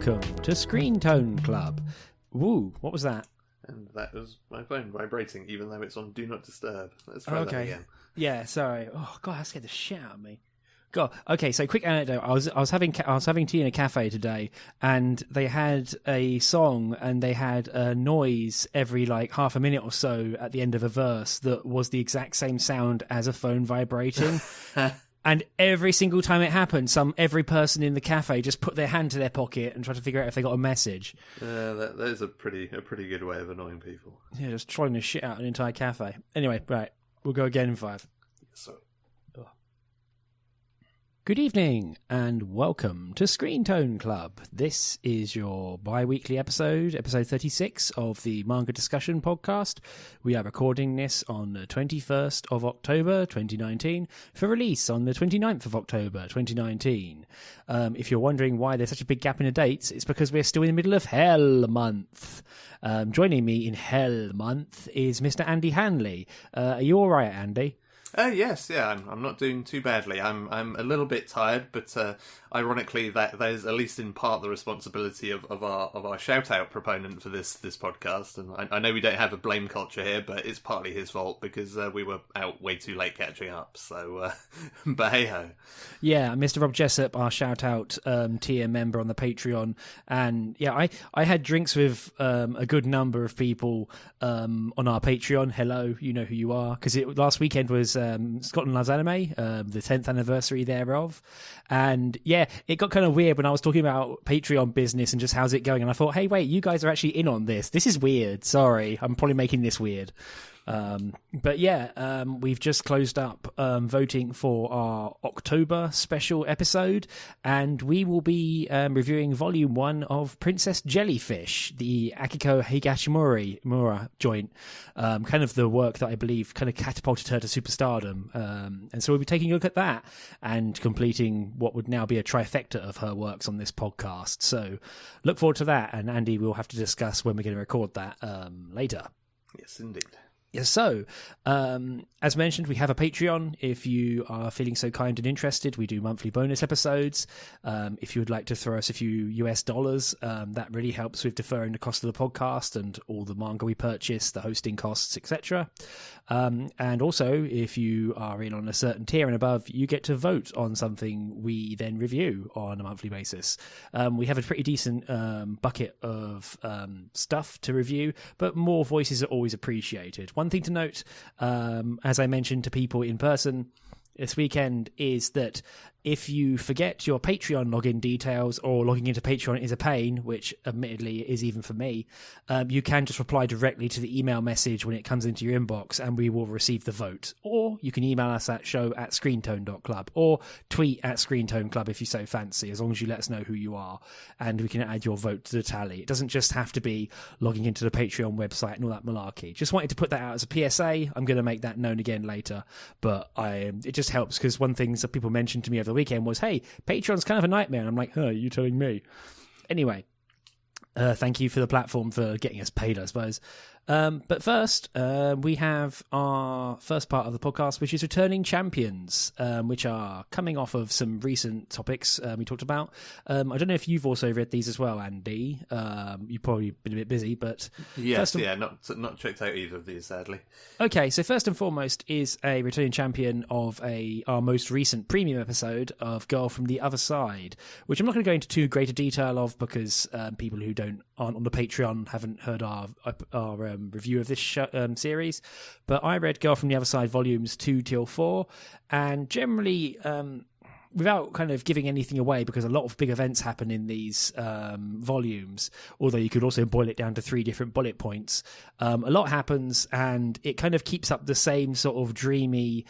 welcome to Screentone Club. Woo, what was that? And that was my phone vibrating, even though it's on Do Not Disturb. Let's try that again. Yeah, sorry. Oh God, that scared the shit out of me. God. Okay, so quick anecdote. I was having tea in a cafe today, and they had a song, and they had a noise every like half a minute or so at the end of a verse that was the exact same sound as a phone vibrating. And every single time it happened, every person in the cafe just put their hand to their pocket and tried to figure out if they got a message. That is a pretty good way of annoying people. Yeah, just trolling the shit out of an entire cafe. Anyway, right, we'll go again in 5. So. Good evening and welcome to Screentone Club. This is your bi-weekly episode 36 of the Manga Discussion podcast. We are recording this on the 21st of October 2019 for release on the 29th of October 2019. If you're wondering why there's such a big gap in the dates, it's because we're still in the middle of Hell Month. Joining me in Hell Month is Mr. Andy Hanley. Are you alright, Andy? Yes, I'm not doing too badly. I'm a little bit tired, but ironically, that is at least in part the responsibility of our shout out proponent for this podcast. And I know we don't have a blame culture here, but it's partly his fault because we were out way too late catching up. So, but hey ho. Yeah, Mr. Rob Jessup, our shout out tier member on the Patreon, and yeah, I had drinks with a good number of people on our Patreon. Hello, you know who you are, because last weekend was Scotland Loves Anime, the 10th anniversary thereof. And yeah, it got kind of weird when I was talking about Patreon business and just how's it going. And I thought, hey, wait, you guys are actually in on this. This is weird. Sorry, I'm probably making this weird. But yeah, we've just closed up voting for our October special episode, and we will be reviewing Volume 1 of Princess Jellyfish, the Akiko Higashimura joint, kind of the work that I believe kind of catapulted her to superstardom. And so we'll be taking a look at that and completing what would now be a trifecta of her works on this podcast. So look forward to that, and Andy, we'll have to discuss when we're going to record that later. Yes, indeed. Yeah, so, as mentioned, we have a Patreon. If you are feeling so kind and interested, we do monthly bonus episodes. If you would like to throw us a few US dollars, that really helps with deferring the cost of the podcast and all the manga we purchase, the hosting costs, etc. And also, if you are in on a certain tier and above, you get to vote on something we then review on a monthly basis. We have a pretty decent bucket of stuff to review, but more voices are always appreciated. One thing to note, as I mentioned to people in person this weekend, is that if you forget your Patreon login details or logging into Patreon is a pain, which admittedly is even for me, you can just reply directly to the email message when it comes into your inbox and we will receive the vote. Or you can email us at show@screentone.club or tweet at Screentone Club if you so fancy, as long as you let us know who you are and we can add your vote to the tally. It doesn't just have to be logging into the Patreon website and all that malarkey. Just wanted to put that out as a PSA. I'm going to make that known again later, but it just helps because one thing that people mentioned to me over the weekend was, hey, Patreon's kind of a nightmare. And I'm like, huh, you telling me? Anyway, thank you for the platform for getting us paid, I suppose. But first, we have our first part of the podcast, which is returning champions, which are coming off of some recent topics we talked about. I don't know if you've also read these as well, Andy. You've probably been a bit busy, but yes, not checked out either of these, sadly. Okay, so first and foremost is a returning champion of our most recent premium episode of Girl from the Other Side, which I'm not going to go into too great a detail of because people who aren't on the Patreon haven't heard our review of this series. But I read Girl from the Other Side volumes 2 till 4, and generally, without kind of giving anything away, because a lot of big events happen in these volumes, although you could also boil it down to 3 different bullet points, a lot happens, and it kind of keeps up the same sort of dreamy,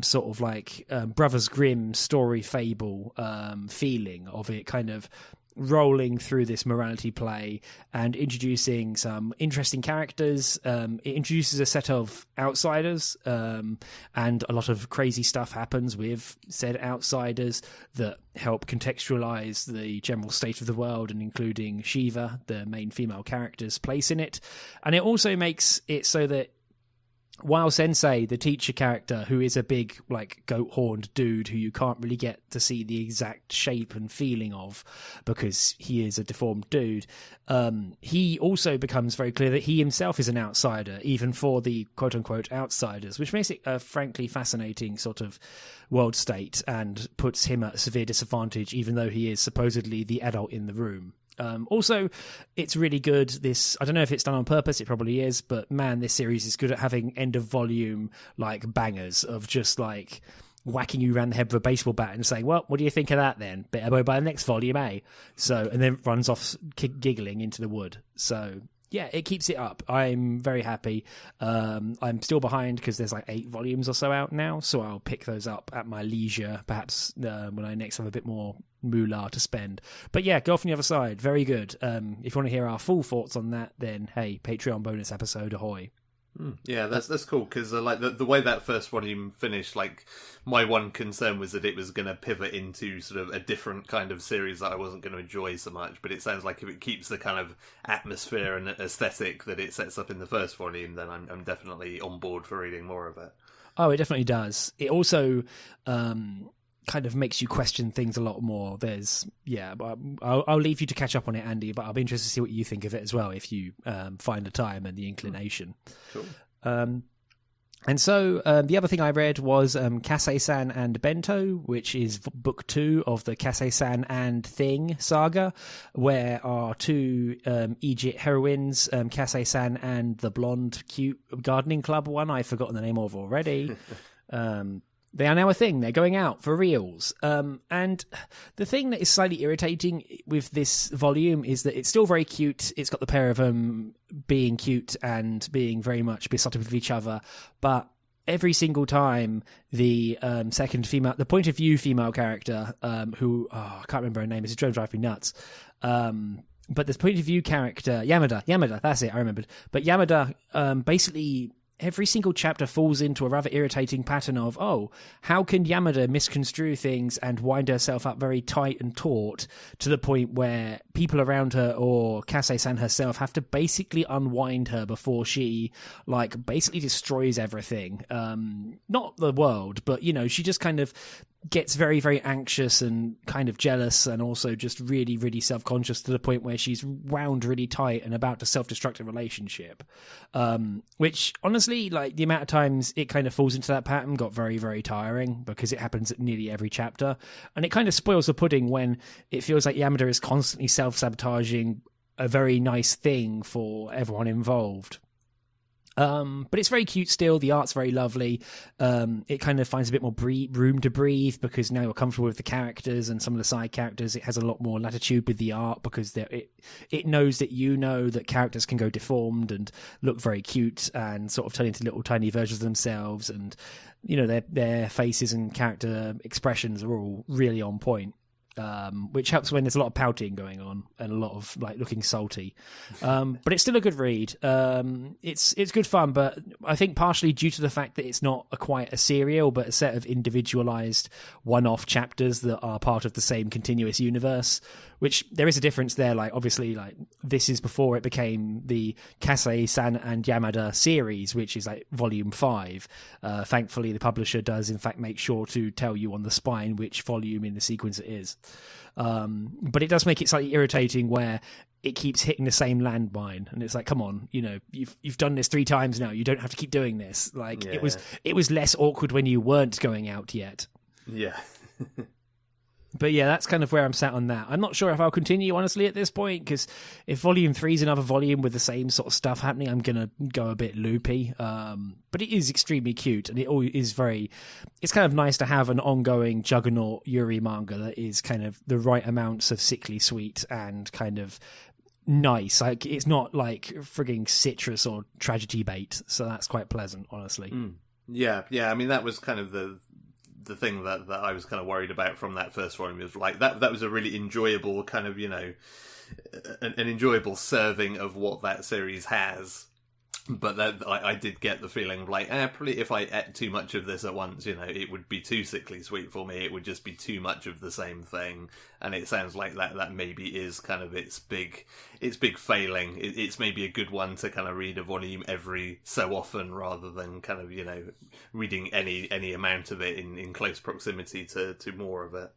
sort of like Brothers Grimm story fable feeling of it kind of rolling through this morality play and introducing some interesting characters. It introduces a set of outsiders, and a lot of crazy stuff happens with said outsiders that help contextualize the general state of the world, and including Shiva, the main female character's place in it. And it also makes it so that while Sensei, the teacher character, who is a big, like, goat-horned dude who you can't really get to see the exact shape and feeling of because he is a deformed dude, he also becomes very clear that he himself is an outsider, even for the quote-unquote outsiders, which makes it a frankly fascinating sort of world state and puts him at a severe disadvantage, even though he is supposedly the adult in the room. Also, it's really good. I don't know if it's done on purpose, it probably is, but man, this series is good at having end of volume like bangers of just like whacking you around the head with a baseball bat and saying, well, what do you think of that then? Better buy the next volume, eh? So, and then runs off giggling into the wood. So yeah, it keeps it up. I'm very happy. I'm still behind because there's like 8 volumes or so out now, so I'll pick those up at my leisure, perhaps when I next have a bit more moolah to spend. But yeah, Go From the Other Side, very good. If you want to hear our full thoughts on that, then hey, Patreon bonus episode, ahoy. Yeah, that's cool because like the way that first volume finished, like my one concern was that it was going to pivot into sort of a different kind of series that I wasn't going to enjoy so much. But it sounds like if it keeps the kind of atmosphere and aesthetic that it sets up in the first volume, then I'm definitely on board for reading more of it. Oh, it definitely does. It also kind of makes you question things a lot more. I'll leave you to catch up on it, Andy, but I'll be interested to see what you think of it as well if you find the time and the inclination. Cool. And so the other thing I read was Kase-san and Bento, which is book 2 of the Kase-san and Thing saga, where our 2 Egypt heroines, Kase-san and the blonde, cute gardening club one I've forgotten the name of already. They are now a thing. They're going out for reals. And the thing that is slightly irritating with this volume is that it's still very cute. It's got the pair of them being cute and being very much besotted with each other. But every single time the the point of view female character, who, I can't remember her name, it's drive me nuts. But this point of view character, Yamada, that's it, I remembered. But Yamada basically every single chapter falls into a rather irritating pattern of, how can Yamada misconstrue things and wind herself up very tight and taut to the point where people around her or Kase-san herself have to basically unwind her before she, like, basically destroys everything. Not the world, but, she just kind of gets very, very anxious and kind of jealous and also just really, really self-conscious to the point where she's wound really tight and about to self-destruct a relationship. Which, honestly, like, the amount of times it kind of falls into that pattern got very, very tiring because it happens at nearly every chapter. And it kind of spoils the pudding when it feels like Yamada is constantly self-sabotaging a very nice thing for everyone involved. But it's very cute still. The art's very lovely. It kind of finds a bit more room to breathe because now you're comfortable with the characters and some of the side characters. It has a lot more latitude with the art because it knows that that characters can go deformed and look very cute and sort of turn into little tiny versions of themselves. And, their faces and character expressions are all really on point. Which helps when there's a lot of pouting going on and a lot of like looking salty, but it's still a good read. It's good fun, but I think partially due to the fact that it's not quite a serial, but a set of individualized one-off chapters that are part of the same continuous universe. Which there is a difference there. Like obviously, like this is before it became the Kase-san and Yamada series, which is like volume 5. Thankfully, the publisher does in fact make sure to tell you on the spine which volume in the sequence it is. But it does make it slightly irritating where it keeps hitting the same landmine, and it's like, come on, you've done this 3 times now. You don't have to keep doing this. Like yeah. It was less awkward when you weren't going out yet. Yeah. But yeah, that's kind of where I'm sat on that. I'm not sure if I'll continue, honestly, at this point, because if Volume 3 is another volume with the same sort of stuff happening, I'm going to go a bit loopy. But it is extremely cute, and it's kind of nice to have an ongoing juggernaut Yuri manga that is kind of the right amounts of sickly sweet and kind of nice. Like, it's not like frigging citrus or tragedy bait, so that's quite pleasant, honestly. Yeah, I mean, that was kind of the thing that I was kind of worried about from that first volume. Was like that was a really enjoyable kind of, an enjoyable serving of what that series has. But then I did get the feeling of like, probably if I ate too much of this at once, it would be too sickly sweet for me. It would just be too much of the same thing. And it sounds like that maybe is kind of its big failing. It's maybe a good one to kind of read a volume every so often, rather than kind of reading any amount of it in close proximity to more of it.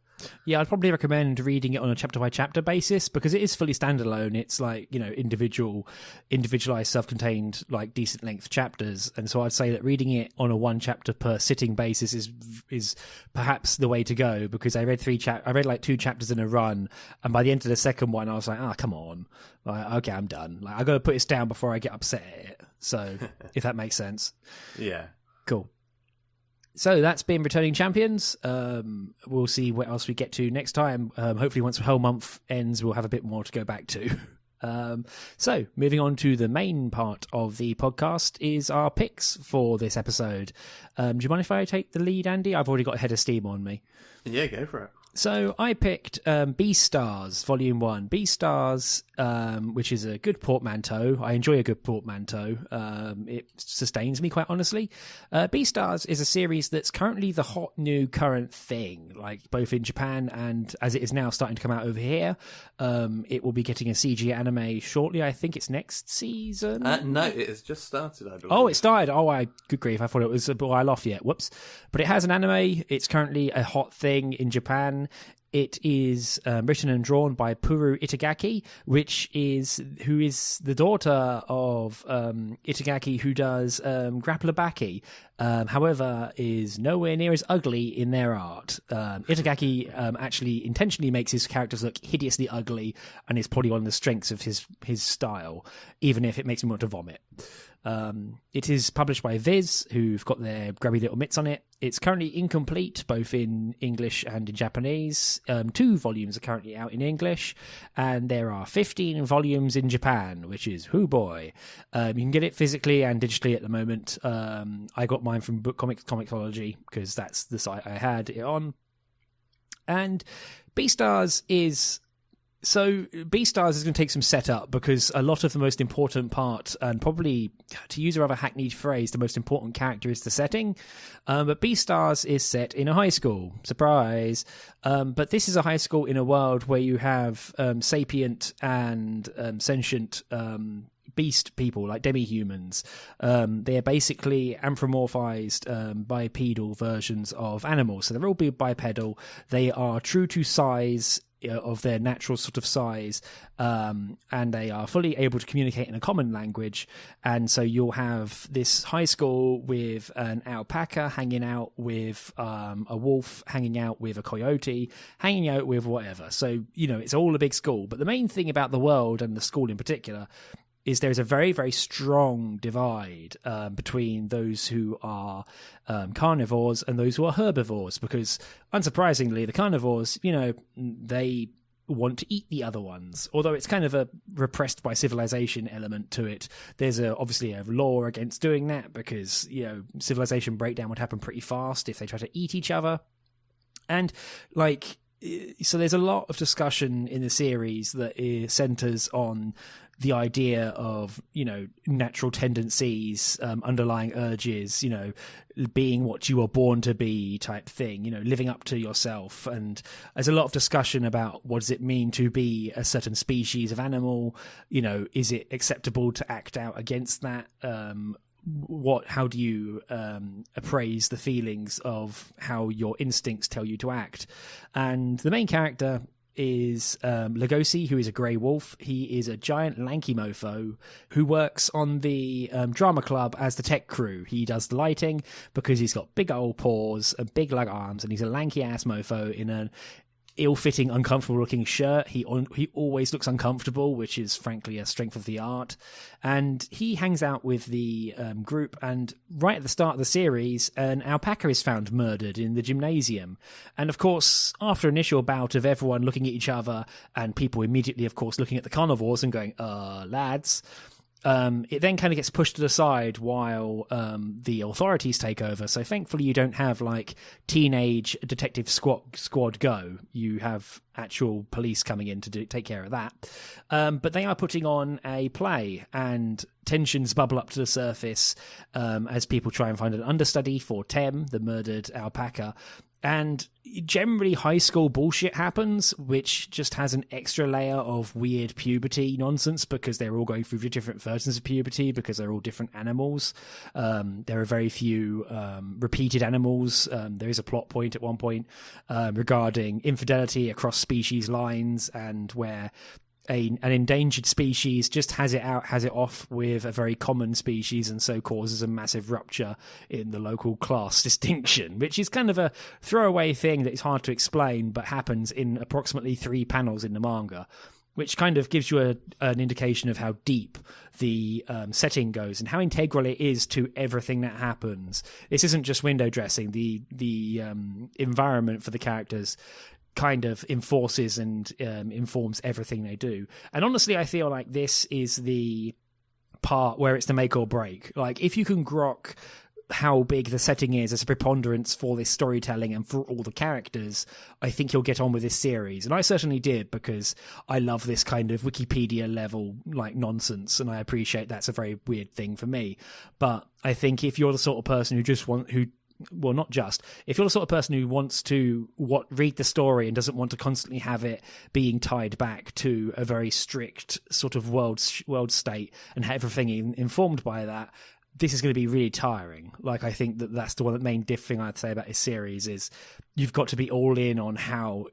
Yeah, I'd probably recommend reading it on a chapter-by-chapter basis, because it is fully standalone. It's like, individualized, self-contained, like decent length chapters. And so I'd say that reading it on a one chapter per sitting basis is perhaps the way to go, because I read like 2 chapters in a run, and by the end of the second one I was like, come on. Like, okay, I'm done. Like, I got to put this down before I get upset at it. So if that makes sense. Yeah. Cool. So that's been Returning Champions. We'll see what else we get to next time. Hopefully once the whole month ends, we'll have a bit more to go back to. So moving on to the main part of the podcast is our picks for this episode. Do you mind if I take the lead, Andy? I've already got a head of steam on me. Yeah, go for it. So I picked BEASTARS Volume 1. BEASTARS, which is a good portmanteau. I enjoy a good portmanteau. It sustains me, quite honestly. BEASTARS is a series that's currently the hot new current thing, like both in Japan and as it is now starting to come out over here. It will be getting a CG anime shortly. I think it's next season. No, it has just started, I believe. Oh, it started. Good grief. I thought it was a while off yet. Whoops. But it has an anime. It's currently a hot thing in Japan. It is written and drawn by Puru Itagaki, who is the daughter of Itagaki, who does Grappler Baki. However, is nowhere near as ugly in their art. Itagaki actually intentionally makes his characters look hideously ugly, and is probably one of the strengths of his style, even if it makes me want to vomit. It is published by Viz, who've got their grubby little mitts on it. It's currently incomplete, both in English and in Japanese. 2 volumes are currently out in English, and there are 15 volumes in Japan, which is hoo boy. You can get it physically and digitally at the moment. I got mine from Book Comixology, because that's the site I had it on. And BEASTARS is going to take some setup, because a lot of the most important part, and probably, to use a rather hackneyed phrase, the most important character is the setting. But BEASTARS is set in a high school. Surprise. But this is a high school in a world where you have sapient and sentient beast people, like demi-humans. They're basically anthropomorphized bipedal versions of animals. So they're all bipedal. They are true to size, of their natural sort of size, and they are fully able to communicate in a common language. And so you'll have this high school with an alpaca hanging out with a wolf, hanging out with a coyote, hanging out with whatever. So, it's all a big school. But the main thing about the world, and the school in particular, is there is a very, very strong divide between those who are carnivores and those who are herbivores, because, unsurprisingly, the carnivores, they want to eat the other ones, although it's kind of a repressed by civilization element to it. There's obviously a law against doing that, because, civilization breakdown would happen pretty fast if they try to eat each other. And, so there's a lot of discussion in the series that centers on the idea of, natural tendencies, underlying urges, being what you were born to be type thing, living up to yourself. And there's a lot of discussion about what does it mean to be a certain species of animal? Is it acceptable to act out against that? How do you appraise the feelings of how your instincts tell you to act? And the main character is Lugosi, who is a grey wolf. He is a giant lanky mofo who works on the drama club as the tech crew. He does the lighting because he's got big old paws and big leg arms, and he's a lanky ass mofo in an ill-fitting, uncomfortable-looking shirt. He always looks uncomfortable, which is frankly a strength of the art. And he hangs out with the group, and right at the start of the series, an alpaca is found murdered in the gymnasium. And of course, after initial bout of everyone looking at each other, and people immediately, of course, looking at the carnivores and going, lads, it then kind of gets pushed to the side while the authorities take over. So thankfully you don't have like teenage detective squad go. You have actual police coming in to take care of that. But they are putting on a play, and tensions bubble up to the surface as people try and find an understudy for Tem, the murdered alpaca. And generally high school bullshit happens, which just has an extra layer of weird puberty nonsense, because they're all going through different versions of puberty, because they're all different animals. There are very few repeated animals. There is a plot point at one point regarding infidelity across species lines, and where an endangered species just has it off with a very common species, and so causes a massive rupture in the local class distinction, which is kind of a throwaway thing that is hard to explain, but happens in approximately 3 panels in the manga, which kind of gives you an indication of how deep the setting goes and how integral it is to everything that happens. This isn't just window dressing. The environment for the characters kind of enforces and informs everything they do. And honestly, I feel like this is the part where it's the make or break. Like, if you can grok how big the setting is as a preponderance for this storytelling and for all the characters, I think you'll get on with this series. And I certainly did, because I love this kind of Wikipedia level like nonsense, and I appreciate that's a very weird thing for me. But I think if you're the sort of person if you're the sort of person who wants to read the story and doesn't want to constantly have it being tied back to a very strict sort of world state and have everything informed by that, this is going to be really tiring. Like, I think that's the main thing I'd say about this series is you've got to be all in on how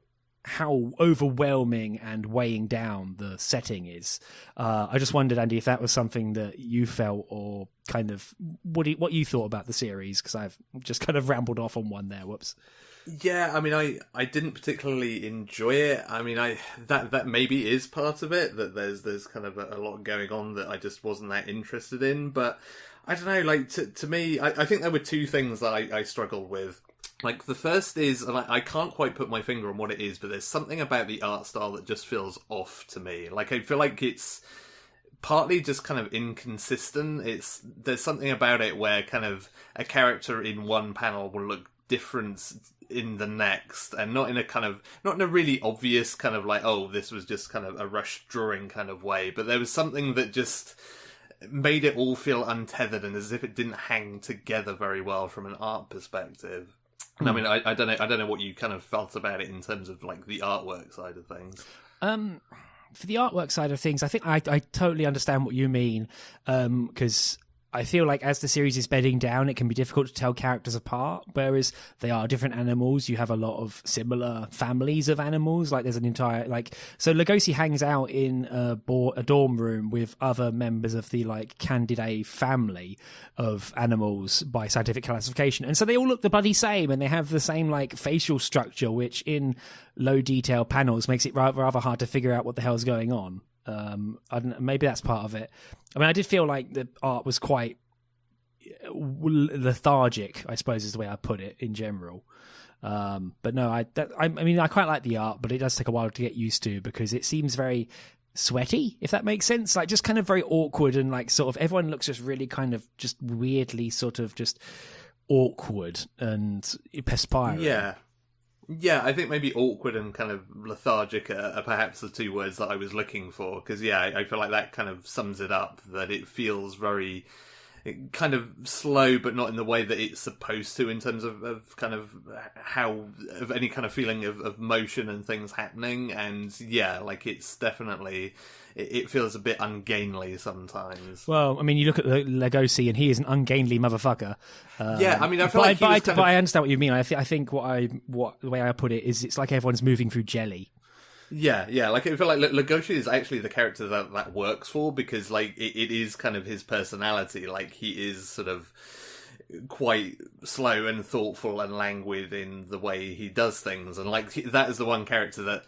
overwhelming and weighing down the setting is. I just wondered, Andy, if that was something that you felt, or kind of what you thought about the series, because I've just kind of rambled off on one there. Whoops. Yeah, I mean, I didn't particularly enjoy it. I mean, that maybe is part of it, that there's kind of a lot going on that I just wasn't that interested in. But I don't know, like, to me, I think there were 2 things that I struggled with. Like, the first is, and I can't quite put my finger on what it is, but there's something about the art style that just feels off to me. Like, I feel like it's partly just kind of inconsistent. There's something about it where kind of a character in one panel will look different in the next, and not in a really obvious kind of like, oh, this was just kind of a rushed drawing kind of way, but there was something that just made it all feel untethered and as if it didn't hang together very well from an art perspective. And I mean, I don't know what you kind of felt about it in terms of like the artwork side of things. For the artwork side of things, I think I totally understand what you mean, because I feel like as the series is bedding down, it can be difficult to tell characters apart, whereas they are different animals. You have a lot of similar families of animals. Like, there's an entire, like, so Lugosi hangs out in a dorm room with other members of the, like, Candidae family of animals by scientific classification. And so they all look the bloody same, and they have the same, like, facial structure, which in low detail panels makes it rather hard to figure out what the hell's going on. I don't know, maybe that's part of it. I mean, I did feel like the art was quite lethargic, I suppose is the way I put it in general. But no, I mean, I quite like the art, but it does take a while to get used to, because it seems very sweaty, if that makes sense. Like, just kind of very awkward, and like sort of everyone looks just really kind of just weirdly sort of just awkward and perspiring. Yeah, I think maybe awkward and kind of lethargic are perhaps the 2 words that I was looking for, because, yeah, I feel like that kind of sums it up, that it feels very kind of slow, but not in the way that it's supposed to, in terms of kind of of any kind of feeling of motion and things happening. And, yeah, like, it's definitely... It feels a bit ungainly sometimes. Well, I mean, you look at Lugosi, and he is an ungainly motherfucker. Yeah, I mean, I feel like but I understand what you mean. I think the way I put it is, it's like everyone's moving through jelly. Yeah, like, I feel like Lugosi is actually the character that works for, because, like, it is kind of his personality. Like, he is sort of quite slow and thoughtful and languid in the way he does things, and, like, that is the one character that...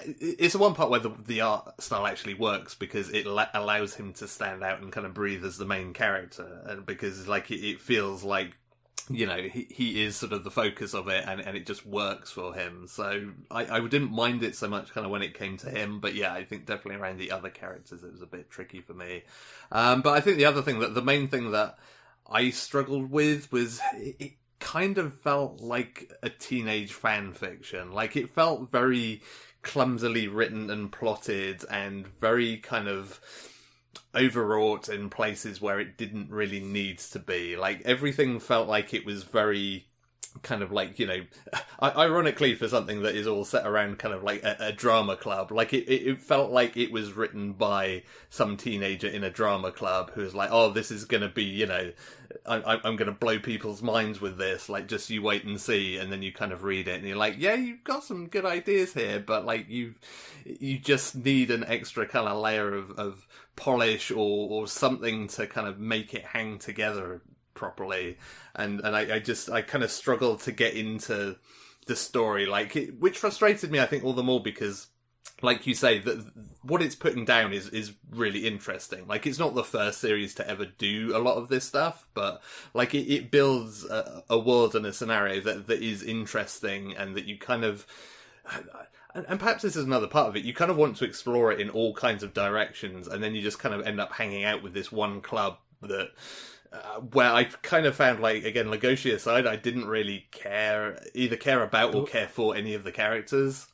It's the one part where the art style actually works, because it allows him to stand out and kind of breathe as the main character, and because, like, it feels like he is sort of the focus of it, and it just works for him. So I didn't mind it so much kind of when it came to him, but yeah, I think definitely around the other characters it was a bit tricky for me. But I think the main thing that I struggled with was it kind of felt like a teenage fan fiction. Like, it felt very clumsily written and plotted and very kind of overwrought in places where it didn't really need to be. Like, everything felt like it was very kind of like, ironically, for something that is all set around kind of like a drama club, like it felt like it was written by some teenager in a drama club who was like, oh, this is going to be, I'm going to blow people's minds with this, like, just you wait and see. And then you kind of read it and you're like, yeah, you've got some good ideas here, but like you just need an extra kind of layer of polish or something to kind of make it hang together properly. And I kind of struggled to get into the story, which frustrated me, I think, all the more because, like you say, that what it's putting down is really interesting. Like, it's not the first series to ever do a lot of this stuff, but like it builds a world and a scenario that is interesting, and that you kind of, and perhaps this is another part of it, you kind of want to explore it in all kinds of directions, and then you just kind of end up hanging out with this one club that where I kind of found, like, again, Legoshi aside, I didn't really either care about or care for any of the characters.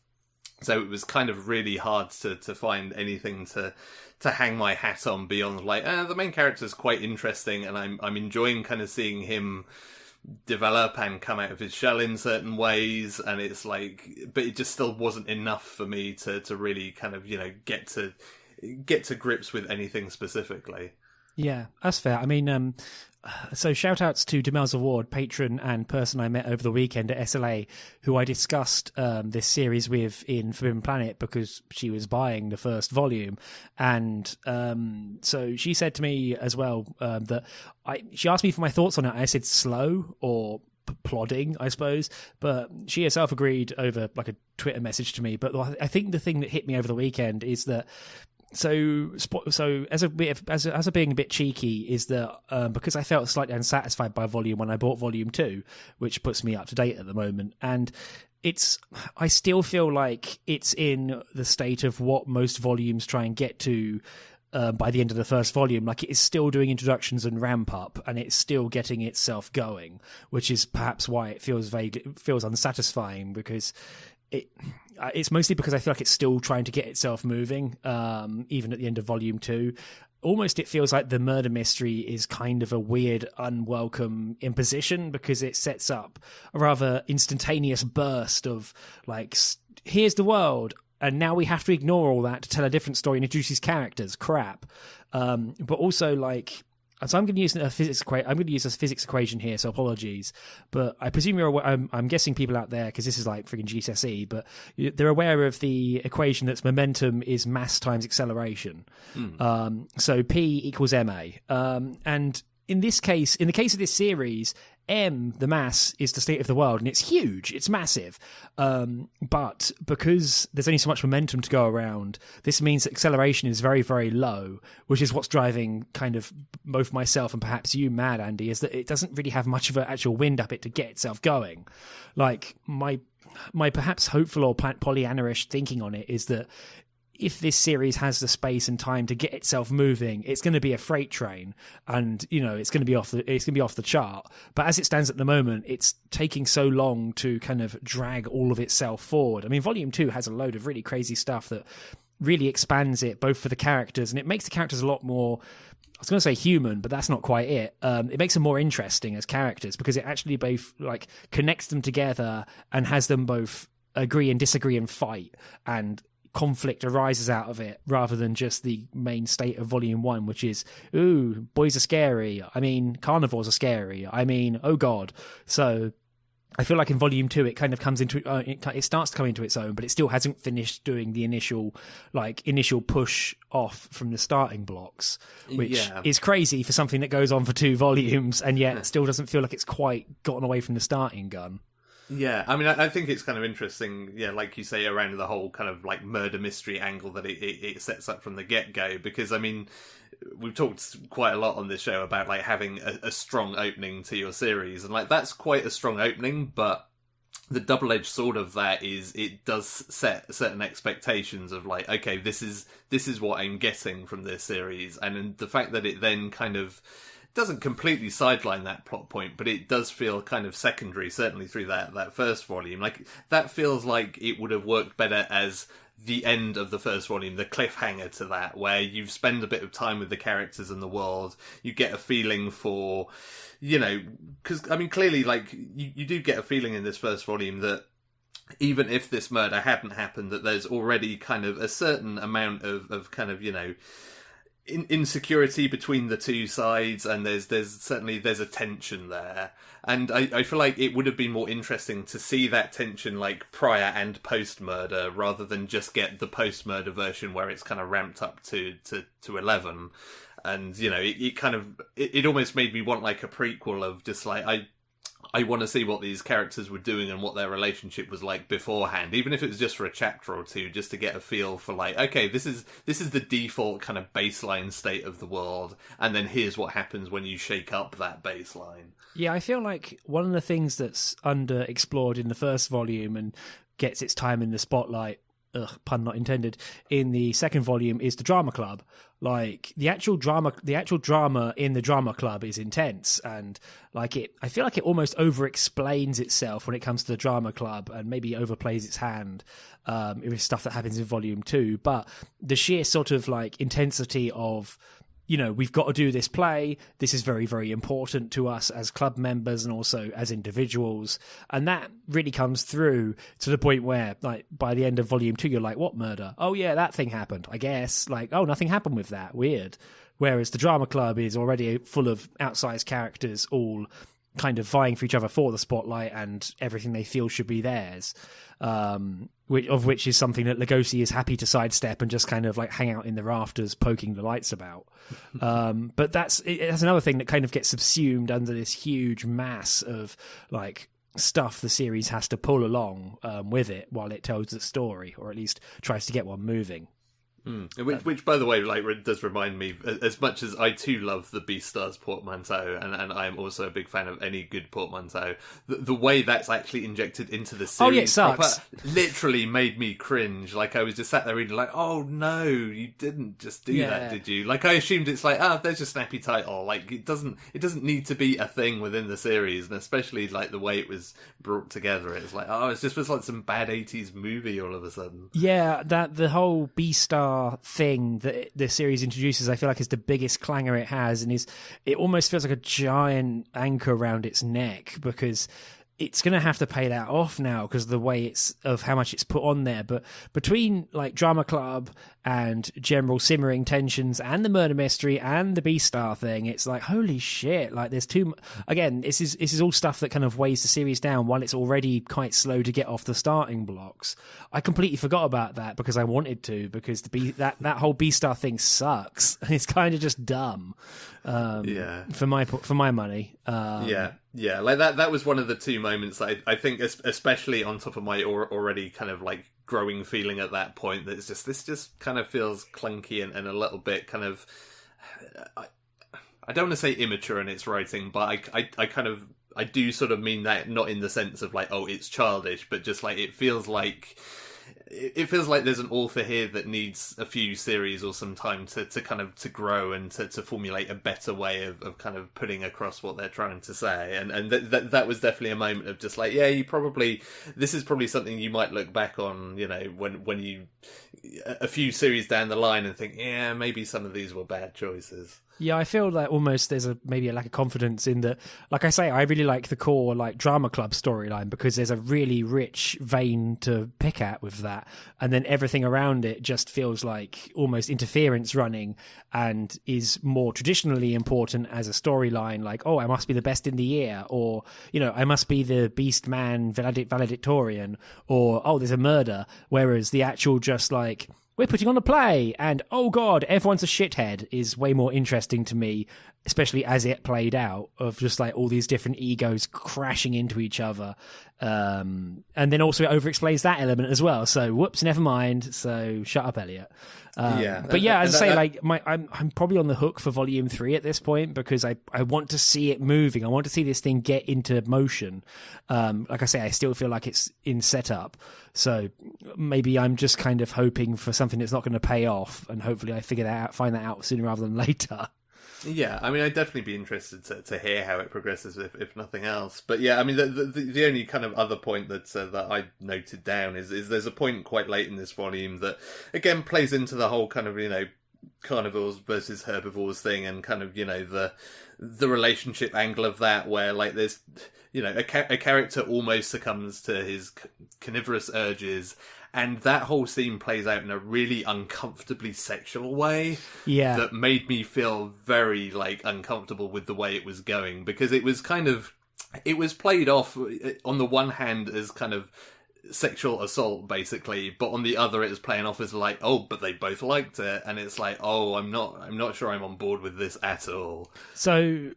So it was kind of really hard to find anything to hang my hat on beyond, like, the main character's quite interesting, and I'm enjoying kind of seeing him develop and come out of his shell in certain ways, and it's like, but it just still wasn't enough for me to really kind of, get to grips with anything specifically. Yeah, that's fair. I mean, so shout outs to Demel's Award, patron and person I met over the weekend at SLA, who I discussed this series with in Forbidden Planet because she was buying the first volume. And so she said to me as well that she asked me for my thoughts on it. I said slow or plodding, I suppose, but she herself agreed over like a Twitter message to me. But I think the thing that hit me over the weekend is that So as a being a bit cheeky is that because I felt slightly unsatisfied by Volume 1, I bought Volume 2, which puts me up to date at the moment, and I still feel like it's in the state of what most volumes try and get to by the end of the first volume. Like, it is still doing introductions and ramp up, and it's still getting itself going, which is perhaps why it feels unsatisfying, because it's mostly because I feel like it's still trying to get itself moving, even at the end of Volume 2. Almost it feels like the murder mystery is kind of a weird, unwelcome imposition, because it sets up a rather instantaneous burst of, like, here's the world, and now we have to ignore all that to tell a different story and introduce these characters. Crap. But also, like... So I'm going to use a physics equation here, so apologies. But I presume you're aware, I'm guessing people out there, because this is like freaking GCSE, but they're aware of the equation that's momentum is mass times acceleration. So P equals ma. And in the case of this series, M, the mass, is the state of the world, and it's huge, it's massive. But because there's only so much momentum to go around, this means that acceleration is very, very low, which is what's driving kind of both myself and perhaps you mad, Andy, is that it doesn't really have much of an actual wind up it to get itself going. Like, my perhaps hopeful or Pollyanna-ish thinking on it is that if this series has the space and time to get itself moving, it's going to be a freight train, and it's going to be off the chart. But as it stands at the moment, it's taking so long to kind of drag all of itself forward. I mean, Volume 2 has a load of really crazy stuff that really expands it, both for the characters, and it makes the characters a lot more, I was going to say human, but that's not quite it. It makes them more interesting as characters, because it actually both, like, connects them together and has them both agree and disagree and fight, and conflict arises out of it, rather than just the main state of Volume 1, which is, ooh, boys are scary. I mean, carnivores are scary. I mean, oh god. So I feel like in Volume 2 it kind of comes into it starts to come into its own, but it still hasn't finished doing the initial push off from the starting blocks, which is crazy for something that goes on for 2 volumes, and yet still doesn't feel like it's quite gotten away from the starting gun. Yeah, I mean, I think it's kind of interesting, like you say, around the whole kind of, like, murder mystery angle that it sets up from the get-go, because, I mean, we've talked quite a lot on this show about like having a strong opening to your series, and like that's quite a strong opening, but the double-edged sword of that is it does set certain expectations of like, okay, this is what I'm getting from this series, and the fact that it then kind of doesn't completely sideline that plot point, but it does feel kind of secondary, certainly through that first volume. Like, that feels like it would have worked better as the end of the first volume, the cliffhanger to that, where you spend a bit of time with the characters and the world, you get a feeling for, you know, because, I mean, clearly, like, you do get a feeling in this first volume that even if this murder hadn't happened, that there's already kind of a certain amount of kind of, you know, insecurity between the two sides, and there's a tension there, and I feel like it would have been more interesting to see that tension like prior and post murder, rather than just get the post murder version where it's kind of ramped up to 11. And you know, it almost made me want like a prequel of just like I want to see what these characters were doing and what their relationship was like beforehand, even if it was just for a chapter or two, just to get a feel for like, okay, this is the default kind of baseline state of the world, and then here's what happens when you shake up that baseline. Yeah, I feel like one of the things that's underexplored in the first volume and gets its time in the spotlight, pun not intended, in the second volume is the drama club. Like the actual drama in the drama club is intense, and like I feel like it almost over-explains itself when it comes to the drama club, and maybe overplays its hand with stuff that happens in volume 2. But the sheer sort of like intensity of, you know, we've got to do this play. This is very, very important to us as club members and also as individuals. And that really comes through to the point where, like, by the end of volume 2, you're like, what murder? Oh, yeah, that thing happened, I guess. Like, oh, nothing happened with that. Weird. Whereas the drama club is already full of outsized characters all kind of vying for each other for the spotlight and everything they feel should be theirs. Which is something that Lugosi is happy to sidestep and just kind of like hang out in the rafters poking the lights about. But that's another thing that kind of gets subsumed under this huge mass of like stuff the series has to pull along with it while it tells the story, or at least tries to get one moving. Which, by the way, like does remind me, as much as I too love the BEASTARS portmanteau, and I am also a big fan of any good portmanteau, the way that's actually injected into the series, oh yeah, it sucks. Literally made me cringe. Like, I was just sat there reading, like, oh no, you didn't just do that, did you? Like, I assumed it's like, there's a snappy title. Like, it doesn't need to be a thing within the series, and especially like the way it was brought together. It's like, it just was like some bad 80s movie all of a sudden. Yeah, that the whole BEASTAR thing that the series introduces, I feel like is the biggest clanger it has, and it almost feels like a giant anchor around its neck, because it's going to have to pay that off now because of the way of how much it's put on there. But between like drama club and general simmering tensions and the murder mystery and the B-Star thing, it's like, holy shit, like there's again, this is all stuff that kind of weighs the series down while it's already quite slow to get off the starting blocks. I completely forgot about that because I wanted to, because that whole B-Star thing sucks. It's kind of just dumb. For my money. Yeah, like that was one of the two moments that I think, especially on top of my already kind of like growing feeling at that point, that this just kind of feels clunky and a little bit kind of, I don't want to say immature in its writing, but I do sort of mean that not in the sense of like, oh, it's childish, but just like it feels like there's an author here that needs a few series or some time to kind of to grow and to formulate a better way of kind of putting across what they're trying to say, and that was definitely a moment of just like, yeah, this is probably something you might look back on, you know, when you a few series down the line and think, yeah, maybe some of these were bad choices. Yeah, I feel like almost there's maybe a lack of confidence in that. Like I say, I really like the core like drama club storyline because there's a really rich vein to pick at with that, and then everything around it just feels like almost interference running and is more traditionally important as a storyline. Like, oh, I must be the best in the year, or you know, I must be the beast man valedictorian, or oh, there's a murder. Whereas the actual just like, we're putting on a play, and oh god, everyone's a shithead is way more interesting to me especially as it played out, of just like all these different egos crashing into each other. And then also it over-explains that element as well. So whoops, never mind. So shut up, Elliot. But yeah, as I say, like I'm probably on the hook for Volume 3 at this point, because I want to see it moving. I want to see this thing get into motion. Like I say, I still feel like it's in setup. So maybe I'm just kind of hoping for something that's not going to pay off, and hopefully I find that out sooner rather than later. Yeah, I mean, I'd definitely be interested to hear how it progresses, if nothing else. But yeah, I mean, the only kind of other point that I noted down is there's a point quite late in this volume that, again, plays into the whole kind of, carnivores versus herbivores thing, and kind of, the relationship angle of that, where, like, there's, a character almost succumbs to his carnivorous urges, and that whole scene plays out in a really uncomfortably sexual way. Yeah. That made me feel very, like, uncomfortable with the way it was going, because it was played off on the one hand as kind of sexual assault, basically, but on the other it was playing off as like, oh, but they both liked it, and it's like, oh, I'm not sure I'm on board with this at all. So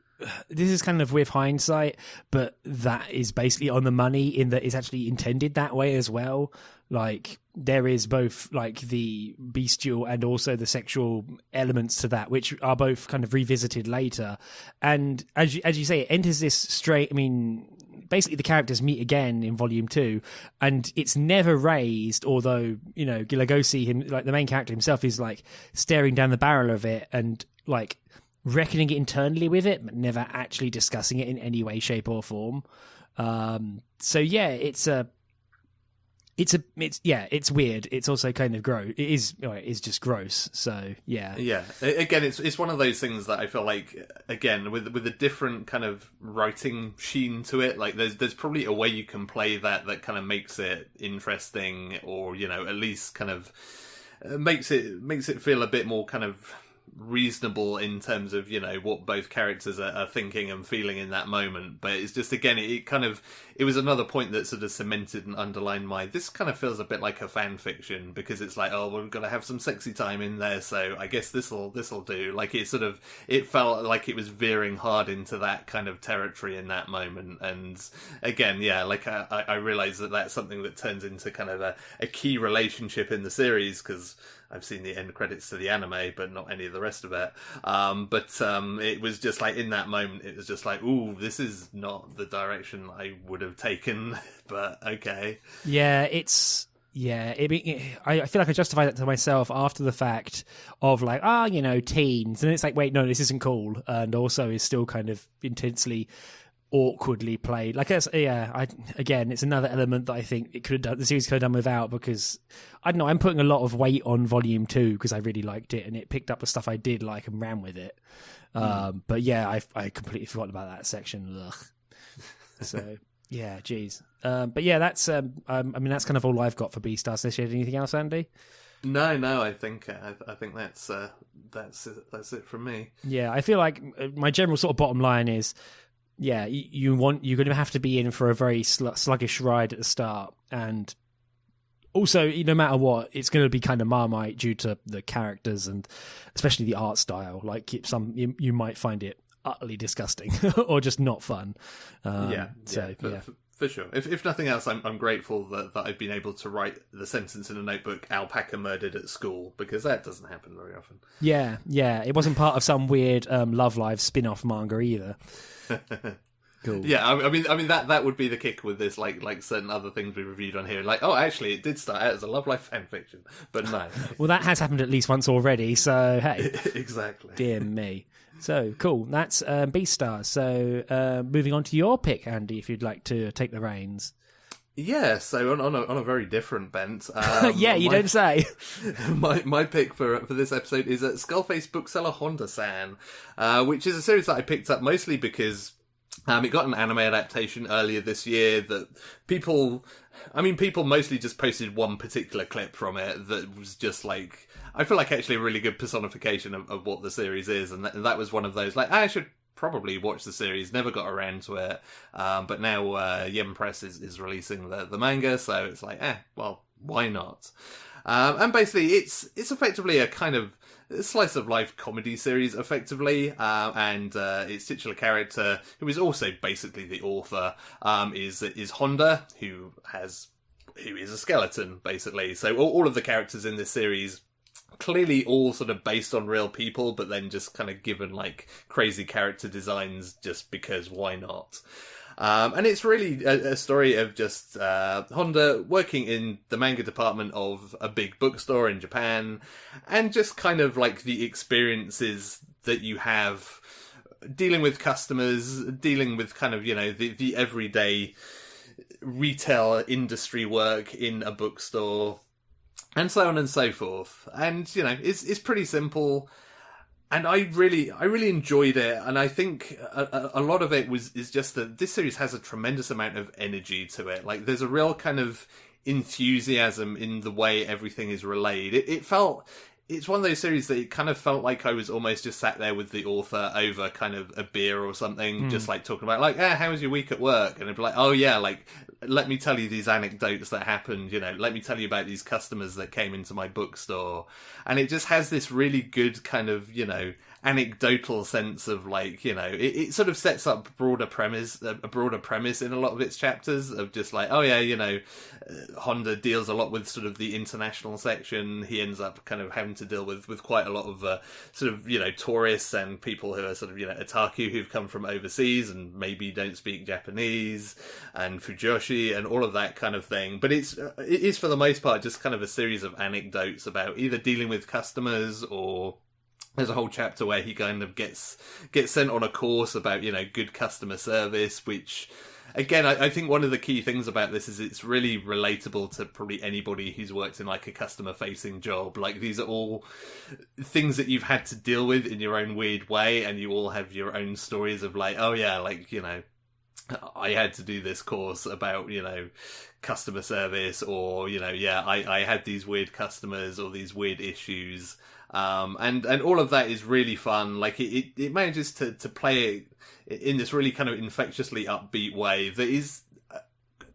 this is kind of with hindsight, but that is basically on the money, in that it's actually intended that way as well. Like, there is both, like, the bestial and also the sexual elements to that, which are both kind of revisited later. And as you say, it enters this straight, I mean, basically the characters meet again in Volume 2, and it's never raised, although, Gilagosi, like the main character himself, is, like, staring down the barrel of it and, like, reckoning it internally with it, but never actually discussing it in any way, shape, or form. So yeah, it's weird. It's also kind of gross. It is just gross. So yeah. Yeah. Again, it's one of those things that I feel like, again, with a different kind of writing sheen to it, like there's probably a way you can play that kind of makes it interesting, or, at least kind of makes it feel a bit more kind of reasonable in terms of what both characters are thinking and feeling in that moment. But it's just, again, it was another point that sort of cemented and underlined this kind of feels a bit like a fan fiction, because it's like, oh, well, we've got to have some sexy time in there, so I guess this'll do. Like, it felt like it was veering hard into that kind of territory in that moment. And again, yeah, like I realize that that's something that turns into kind of a key relationship in the series, because I've seen the end credits to the anime, but not any of the rest of it. But it was just like, in that moment, it was just like, ooh, this is not the direction I would have taken, but okay. Yeah, I feel like I justified that to myself after the fact of like, teens. And it's like, wait, no, this isn't cool. And also is still kind of intensely awkwardly played. Like, again, it's another element that I think the series could have done without, because I don't know, I'm putting a lot of weight on Volume 2 because I really liked it, and it picked up the stuff I did like and ran with it. But yeah, I completely forgot about that section. Ugh. So yeah, geez. But yeah, that's that's kind of all I've got for BEASTARS this year. Anything else, Andy? No, I think that's it from me. Yeah, I feel like my general sort of bottom line is, yeah, you're going to have to be in for a very sluggish ride at the start, and also, no matter what, it's going to be kind of Marmite due to the characters and especially the art style. Like, you might find it utterly disgusting or just not fun. For sure. If nothing else, I'm grateful that I've been able to write the sentence in a notebook, "Alpaca murdered at school," because that doesn't happen very often. Yeah. It wasn't part of some weird Love Live spin-off manga either. Cool. Yeah, I mean that would be the kick with this, like certain other things we reviewed on here. Like, oh, actually, it did start out as a Love Life fan fiction, but no. Well, that has happened at least once already, so hey. Exactly. Dear me. So, cool. That's BEASTARS. So, moving on to your pick, Andy, if you'd like to take the reins. Yeah, so on a very different bent. Yeah, you don't say. My pick for this episode is Skull-Faced Bookseller Honda-San, which is a series that I picked up mostly because it got an anime adaptation earlier this year that people mostly just posted one particular clip from it that was just like, I feel like actually a really good personification of what the series is, and that was one of those, like, I should probably watch the series, never got around to it, but now Yen Press is releasing the manga, so it's like, well, why not? And basically it's effectively a kind of slice of life comedy series, effectively, and its titular character, who is also basically the author, is Honda, who is a skeleton, basically. So all of the characters in this series, clearly all sort of based on real people, but then just kind of given like crazy character designs just because why not? And it's really a story of just Honda working in the manga department of a big bookstore in Japan, and just kind of like the experiences that you have dealing with customers, dealing with kind of, the everyday retail industry work in a bookstore, and so on and so forth. And, it's pretty simple. And I really enjoyed it, and I think a lot of it is just that this series has a tremendous amount of energy to it. Like, there's a real kind of enthusiasm in the way everything is relayed. It's one of those series that it kind of felt like I was almost just sat there with the author over kind of a beer or something, just like talking about like, how was your week at work? And it'd be like, oh yeah, like, let me tell you these anecdotes that happened, let me tell you about these customers that came into my bookstore. And it just has this really good kind of, anecdotal sense of like, it sort of sets up a broader premise in a lot of its chapters of just like, oh yeah, Honda deals a lot with sort of the international section. He ends up kind of having to deal with quite a lot of sort of, tourists and people who are sort of, otaku who've come from overseas and maybe don't speak Japanese, and fujoshi and all of that kind of thing. But it is for the most part just kind of a series of anecdotes about either dealing with customers, or there's a whole chapter where he kind of gets sent on a course about, good customer service, which, again, I think one of the key things about this is it's really relatable to probably anybody who's worked in like a customer-facing job. Like, these are all things that you've had to deal with in your own weird way, and you all have your own stories of like, oh yeah, like, I had to do this course about, customer service, or, I had these weird customers or these weird issues. And all of that is really fun. Like, it manages to play it in this really kind of infectiously upbeat way that is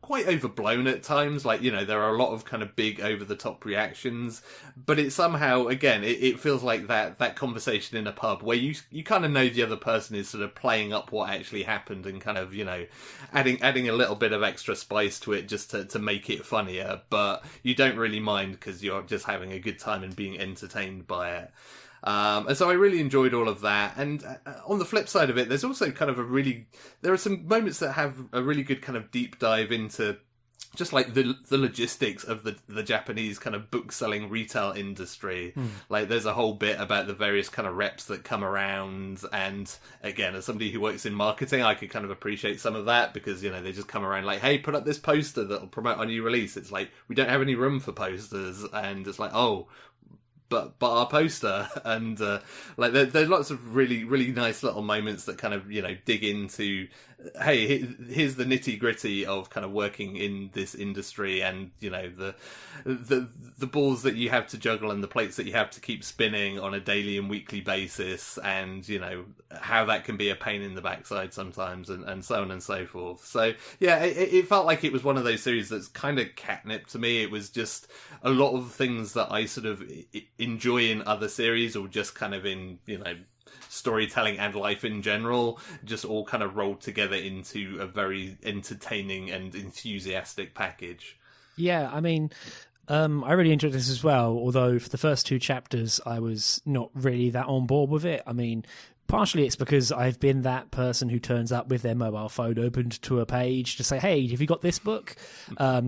quite overblown at times. Like, there are a lot of kind of big over-the-top reactions, but it somehow, again, it feels like that conversation in a pub where you kind of know the other person is sort of playing up what actually happened and kind of, adding a little bit of extra spice to it just to make it funnier, but you don't really mind because you're just having a good time and being entertained by it. And so I really enjoyed all of that. And on the flip side of it, there's also kind of there are some moments that have a really good kind of deep dive into just like the logistics of the Japanese kind of book selling retail industry. Like, there's a whole bit about the various kind of reps that come around, and again, as somebody who works in marketing, I could kind of appreciate some of that, because they just come around like, hey, put up this poster that'll promote our new release. It's like, we don't have any room for posters, and it's like, oh, but our poster. And like, there's lots of really, really nice little moments that kind of, dig into, hey, here's the nitty gritty of kind of working in this industry, and the balls that you have to juggle and the plates that you have to keep spinning on a daily and weekly basis, and how that can be a pain in the backside sometimes, and so on and so forth. So yeah, it felt like it was one of those series that's kind of catnip to me. It was just a lot of things that I sort of enjoy in other series, or just kind of in storytelling and life in general, just all kind of rolled together into a very entertaining and enthusiastic package. Yeah, I mean, I really enjoyed this as well, although for the first two chapters I was not really that on board with it. I mean, partially it's because I've been that person who turns up with their mobile phone opened to a page to say, hey, have you got this book?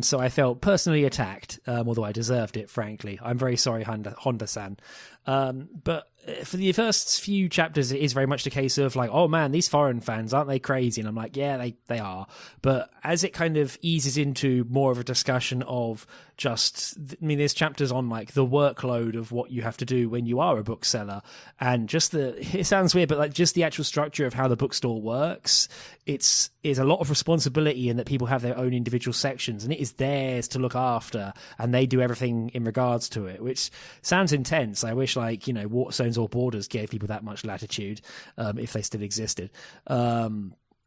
So I felt personally attacked, although I deserved it, frankly. I'm very sorry, Honda-San. But for the first few chapters, it is very much the case of like, oh man, these foreign fans, aren't they crazy? And I'm like, yeah, they are. But as it kind of eases into more of a discussion of just, I mean, there's chapters on like the workload of what you have to do when you are a bookseller, and just it sounds weird, but like just the actual structure of how the bookstore works. It's a lot of responsibility in that people have their own individual sections, and it is theirs to look after, and they do everything in regards to it, which sounds intense. I wish like, Waterstones or Borders gave people that much latitude, if they still existed.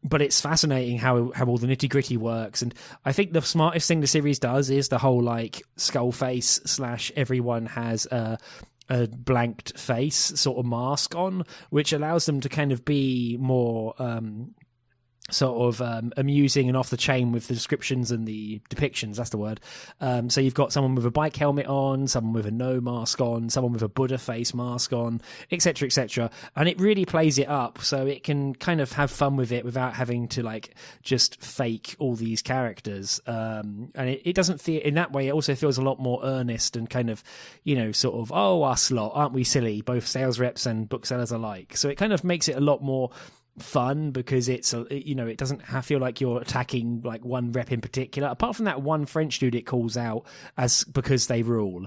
But it's fascinating how all the nitty gritty works. And I think the smartest thing the series does is the whole like skull face / everyone has a a blanked face sort of mask on, which allows them to kind of be more sort of amusing and off the chain with the descriptions and the depictions. That's the word. So you've got someone with a bike helmet on, someone with a no mask on, someone with a Buddha face mask on, etc., etc. And it really plays it up, so it can kind of have fun with it without having to like just fake all these characters. And it doesn't feel in that way. It also feels a lot more earnest and kind of, you know, sort of, oh, us lot, aren't we silly? Both sales reps and booksellers alike. So it kind of makes it a lot more fun because it's you know, it doesn't feel like you're attacking like one rep in particular, apart from that one French dude it calls out as because they rule,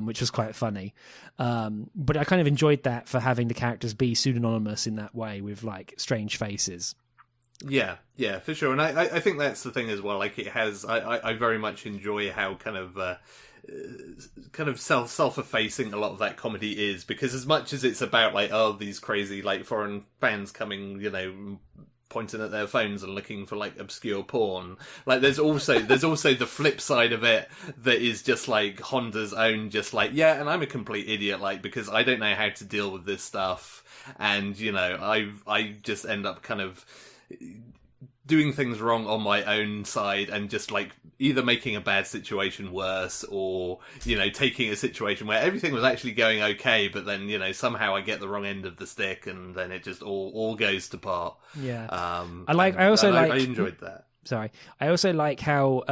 which was quite funny, but I kind of enjoyed that for having the characters be pseudonymous in that way with like strange faces. Yeah, for sure. And I think that's the thing as well. Like, it has, I very much enjoy how kind of self-effacing a lot of that comedy is, because as much as it's about like, oh, these crazy like foreign fans coming, you know, pointing at their phones and looking for like obscure porn, like there's also the flip side of it that is just like Honda's own, just like, yeah, and I'm a complete idiot, like, because I don't know how to deal with this stuff, and you know, I just end up kind of doing things wrong on my own side, and just like either making a bad situation worse, or, you know, taking a situation where everything was actually going okay, but then, you know, somehow I get the wrong end of the stick, and then it just all goes to pot. Yeah. I enjoyed that. Sorry. I also like how,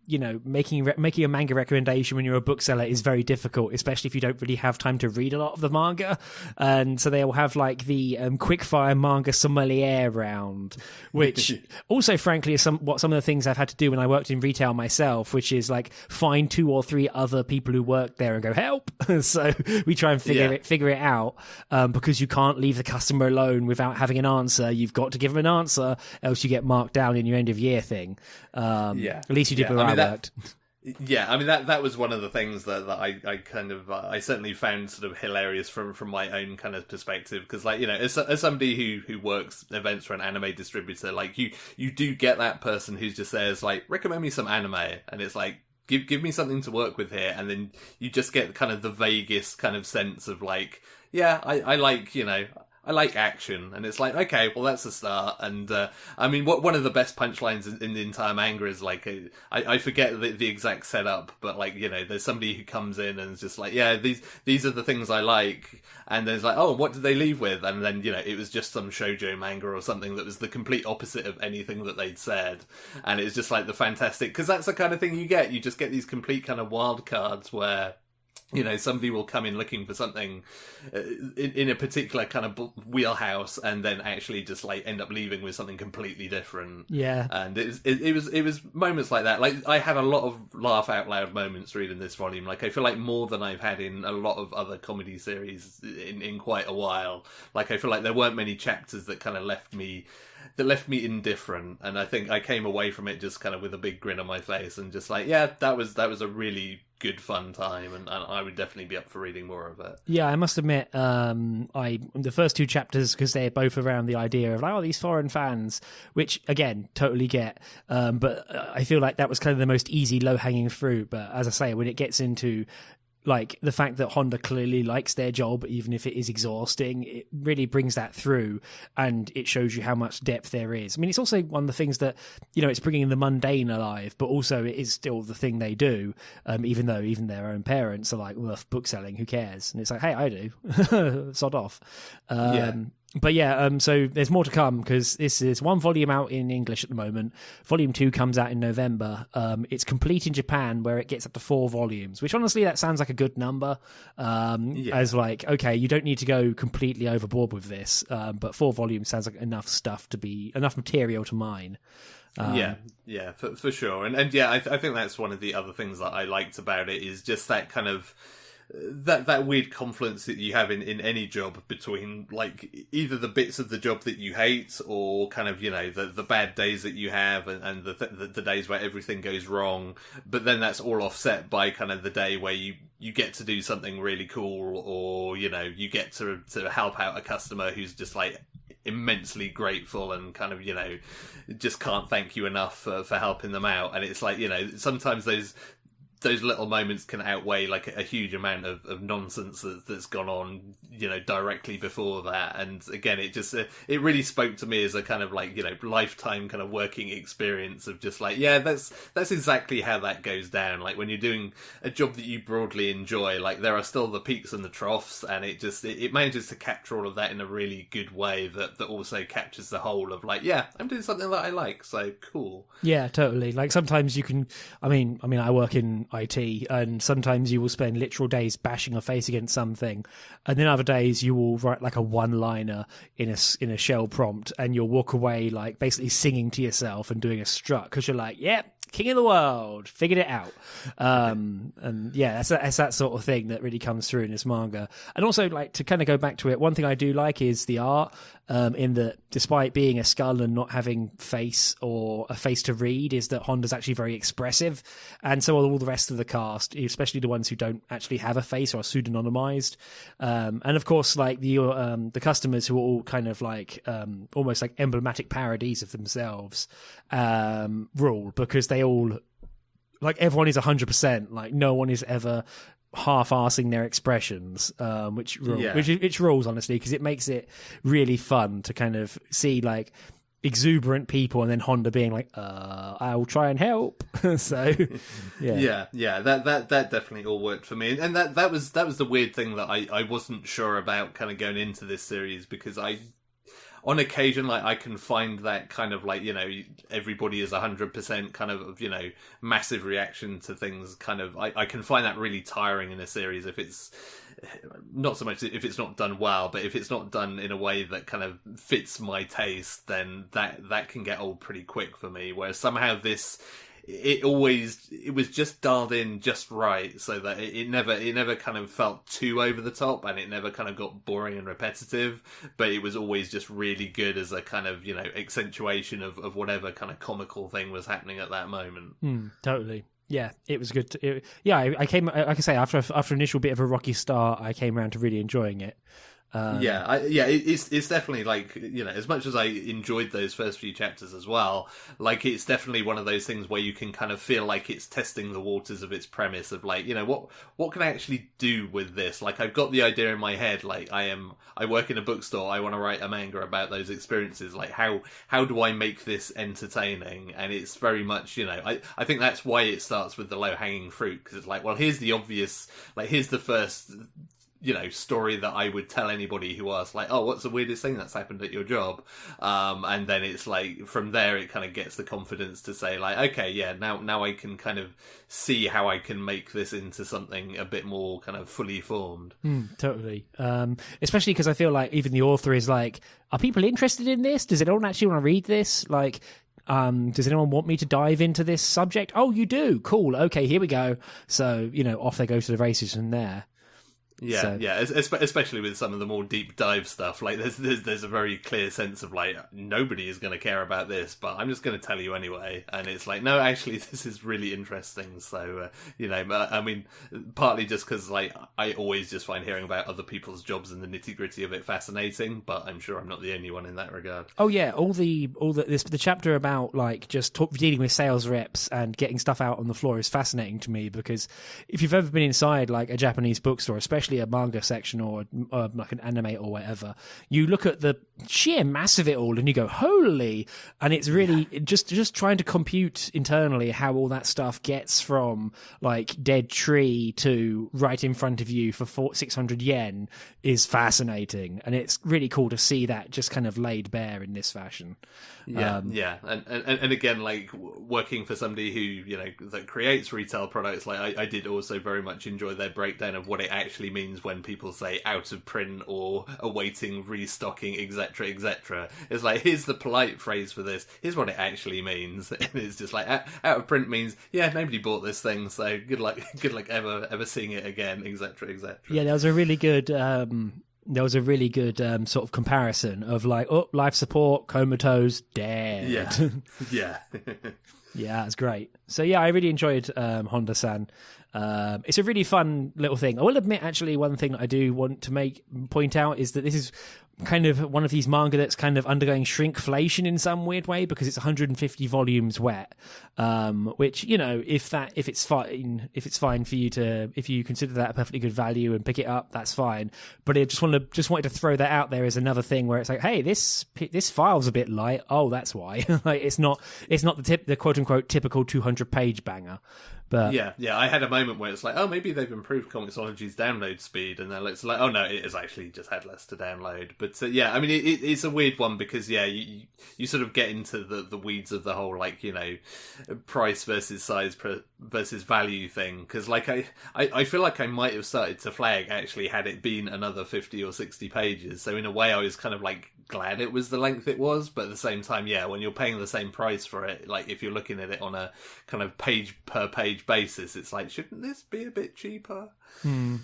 you know, making a manga recommendation when you're a bookseller is very difficult, especially if you don't really have time to read a lot of the manga. And so they'll have like the quickfire manga sommelier round, which also, frankly, is some of the things I've had to do when I worked in retail myself, which is like find 2 or 3 other people who work there and go, help. So we try and figure it out, because you can't leave the customer alone without having an answer. You've got to give them an answer, else you get marked down in your end of year thing. At least you did where I worked. Yeah, I mean, that was one of the things that I kind of I certainly found sort of hilarious from my own kind of perspective, because, like, you know, as somebody who works events for an anime distributor, like, you do get that person who's just there as like, recommend me some anime, and it's like, give me something to work with here, and then you just get kind of the vaguest kind of sense of like, yeah, I like, you know, I like action, and it's like, okay, well, that's a start. And I mean, one of the best punchlines in the entire manga is like, I forget the exact setup, but like, you know, there's somebody who comes in and is just like, yeah, these are the things I like, and there's like, oh, what did they leave with? And then, you know, it was just some shoujo manga or something that was the complete opposite of anything that they'd said, and it's just like the fantastic, because that's the kind of thing you just get these complete kind of wild cards where, you know, somebody will come in looking for something in a particular kind of wheelhouse, and then actually just like end up leaving with something completely different. Yeah, and it was moments like that. Like, I had a lot of laugh out loud moments reading this volume. Like, I feel like more than I've had in a lot of other comedy series in quite a while. Like, I feel like there weren't many chapters that kind of left me indifferent, and I think I came away from it just kind of with a big grin on my face, and just like, yeah, that was a really good fun time, and I would definitely be up for reading more of it. Yeah, I must admit, the first 2 chapters, because they're both around the idea of like, oh, these foreign fans, which again, totally get, but I feel like that was kind of the most easy, low-hanging fruit. But as I say, when it gets into like the fact that Honda clearly likes their job, even if it is exhausting, it really brings that through, and it shows you how much depth there is. I mean, it's also one of the things that, you know, it's bringing the mundane alive, but also it is still the thing they do, even though even their own parents are like, well, book selling, who cares? And it's like, hey, I do. Sod off. But yeah, so there's more to come, because this is 1 volume out in English at the moment. Volume 2 comes out in November. It's complete in Japan, where it gets up to 4 volumes, which honestly, that sounds like a good number. As like, okay, you don't need to go completely overboard with this, but 4 volumes sounds like enough material to mine. Yeah, for sure. And yeah, I think that's one of the other things that I liked about it, is just that kind of that weird confluence that you have in any job between like either the bits of the job that you hate, or kind of, you know, the bad days that you have, and the days where everything goes wrong, but then that's all offset by kind of the day where you get to do something really cool, or, you know, you get to help out a customer who's just like immensely grateful and kind of, you know, just can't thank you enough for helping them out. And it's like, you know, sometimes those little moments can outweigh like a huge amount of nonsense that's gone on, directly before that. And again, it really spoke to me as a kind of like, lifetime kind of working experience of just like, yeah, that's exactly how that goes down. Like when you're doing a job that you broadly enjoy, like there are still the peaks and the troughs, and it manages to capture all of that in a really good way that also captures the whole of like, yeah, I'm doing something that I like, so cool. Yeah, totally. Like sometimes you can, I mean, I work in IT, and sometimes you will spend literal days bashing your face against something, and then other days you will write like a one-liner in a shell prompt, and you'll walk away like basically singing to yourself and doing a strut because you're like, yep, king of the world, figured it out. And yeah, that's that sort of thing that really comes through in this manga. And also, like, to kind of go back to it, one thing I do like is the art, in that despite being a skull and not having face or a face to read, is that Honda's actually very expressive, and so are all the rest of the cast, especially the ones who don't actually have a face or are pseudonymized. And of course, like the customers, who are all kind of like almost like emblematic parodies of themselves, rule, because they all, like, everyone is 100%, like no one is ever half-arsing their expressions, which rules, honestly, because it makes it really fun to kind of see like exuberant people and then Honda being like, I'll try and help. So yeah, that definitely all worked for me, and that was the weird thing that I wasn't sure about kind of going into this series, because on occasion, like, I can find that kind of like, everybody is 100% kind of, massive reaction to things. Kind of, I can find that really tiring in a series if it's not so much if it's not done well, but if it's not done in a way that kind of fits my taste, then that can get old pretty quick for me. Whereas somehow this, it was just dialed in just right, so that it never kind of felt too over the top, and it never kind of got boring and repetitive, but it was always just really good as a kind of, accentuation of whatever kind of comical thing was happening at that moment. Totally. Yeah, it was good. I came, like I say, after an initial bit of a rocky start, I came around to really enjoying it. It's definitely like, as much as I enjoyed those first few chapters as well, like, it's definitely one of those things where you can kind of feel like it's testing the waters of its premise of like, what can I actually do with this? Like, I've got the idea in my head, like, I work in a bookstore, I want to write a manga about those experiences, like, how do I make this entertaining? And it's very much, I think that's why it starts with the low-hanging fruit, because it's like, well, here's the obvious, like, here's the first story that I would tell anybody who asks, like, oh, what's the weirdest thing that's happened at your job? And then it's like, from there it kind of gets the confidence to say, like, okay, yeah, now I can kind of see how I can make this into something a bit more kind of fully formed. Totally. Especially because I feel like even the author is like, are people interested in this? Does anyone actually want to read this? Like, does anyone want me to dive into this subject? Oh, you do? Cool. Okay, here we go. So, off they go to the races from there. Especially with some of the more deep dive stuff. Like, there's a very clear sense of like, nobody is going to care about this, but I'm just going to tell you anyway. And it's like, no, actually, this is really interesting. So, I mean, partly just because like I always just find hearing about other people's jobs and the nitty gritty of it fascinating. But I'm sure I'm not the only one in that regard. Oh yeah, the chapter about like just dealing with sales reps and getting stuff out on the floor is fascinating to me, because if you've ever been inside like a Japanese bookstore, especially a manga section or like an anime or whatever, you look at the sheer mass of it all and you go, holy, and it's really just trying to compute internally how all that stuff gets from like dead tree to right in front of you for 600 yen is fascinating, and it's really cool to see that just kind of laid bare in this fashion. And again, like, working for somebody who that creates retail products, like I did also very much enjoy their breakdown of what it actually means when people say out of print or awaiting restocking, etc., etc. It's like, here's the polite phrase for this, here's what it actually means. And it's just like, out of print means, yeah, nobody bought this thing, so good luck ever seeing it again, etc., etc. Yeah, there was a really good sort of comparison of like, oh, life support, comatose, dead. Yeah. Yeah, it's great. So yeah, I really enjoyed Honda-san. It's a really fun little thing. I will admit, actually, one thing that I do want to point out is that this is kind of one of these manga that's kind of undergoing shrinkflation in some weird way, because it's 150 volumes wet. which, if it's fine for you if you consider that a perfectly good value and pick it up, that's fine. But I just wanted to throw that out there as another thing where it's like, hey, this file's a bit light. Oh, that's why. Like, it's not the quote unquote typical 200-page banger. But yeah, I had a moment where it's like, oh, maybe they've improved Comixology's download speed, and then it's like, oh no, it has actually just had less to download. But yeah, I mean, it's a weird one because you sort of get into the weeds of the whole like price versus size versus value thing, because like I feel like I might have started to flag actually had it been another 50 or 60 pages. So in a way, I was kind of like glad it was the length it was, but at the same time, yeah, when you're paying the same price for it, like if you're looking at it on a kind of page per page basis, it's like, shouldn't this be a bit cheaper?